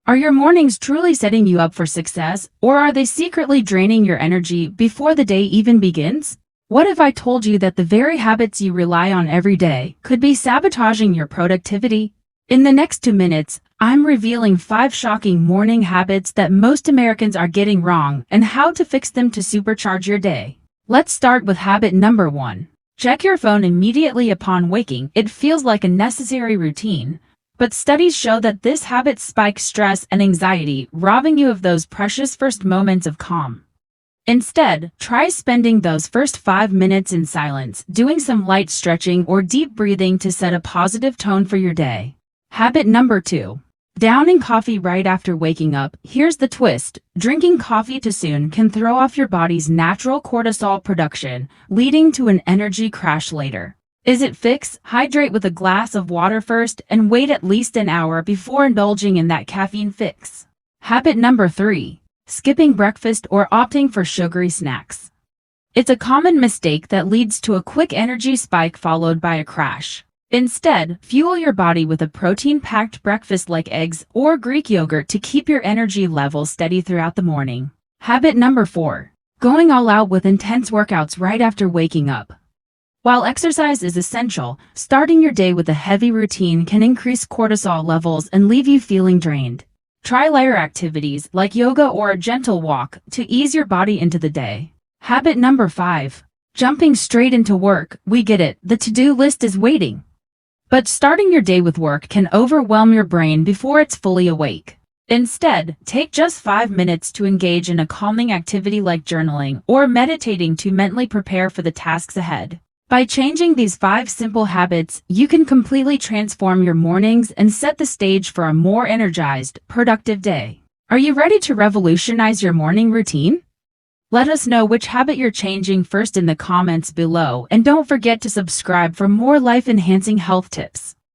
Are your mornings truly setting you up for success, or are they secretly draining your energy before the day even begins? What if I told you that the very habits you rely on every day could be sabotaging your productivity? In the next 2 minutes, I'm revealing 5 shocking morning habits that most Americans are getting wrong and how to fix them to supercharge your day. Let's start with habit number 1. Check your phone immediately upon waking. It feels like a necessary routine, but studies show that this habit spikes stress and anxiety, robbing you of those precious first moments of calm. Instead, try spending those first 5 minutes in silence, doing some light stretching or deep breathing to set a positive tone for your day. Habit number 2. Downing coffee right after waking up. Here's the twist. Drinking coffee too soon can throw off your body's natural cortisol production, leading to an energy crash later. Is it fix? Hydrate with a glass of water first and wait at least an hour before indulging in that caffeine fix. Habit number 3. Skipping breakfast or opting for sugary snacks. It's a common mistake that leads to a quick energy spike followed by a crash. Instead, fuel your body with a protein-packed breakfast like eggs or Greek yogurt to keep your energy levels steady throughout the morning. Habit number 4. Going all out with intense workouts right after waking up. While exercise is essential, starting your day with a heavy routine can increase cortisol levels and leave you feeling drained. Try lighter activities like yoga or a gentle walk to ease your body into the day. Habit number 5. Jumping straight into work. We get it, the to-do list is waiting. But starting your day with work can overwhelm your brain before it's fully awake. Instead, take just 5 minutes to engage in a calming activity like journaling or meditating to mentally prepare for the tasks ahead. By changing these 5 simple habits, you can completely transform your mornings and set the stage for a more energized, productive day. Are you ready to revolutionize your morning routine? Let us know which habit you're changing first in the comments below, and don't forget to subscribe for more life-enhancing health tips.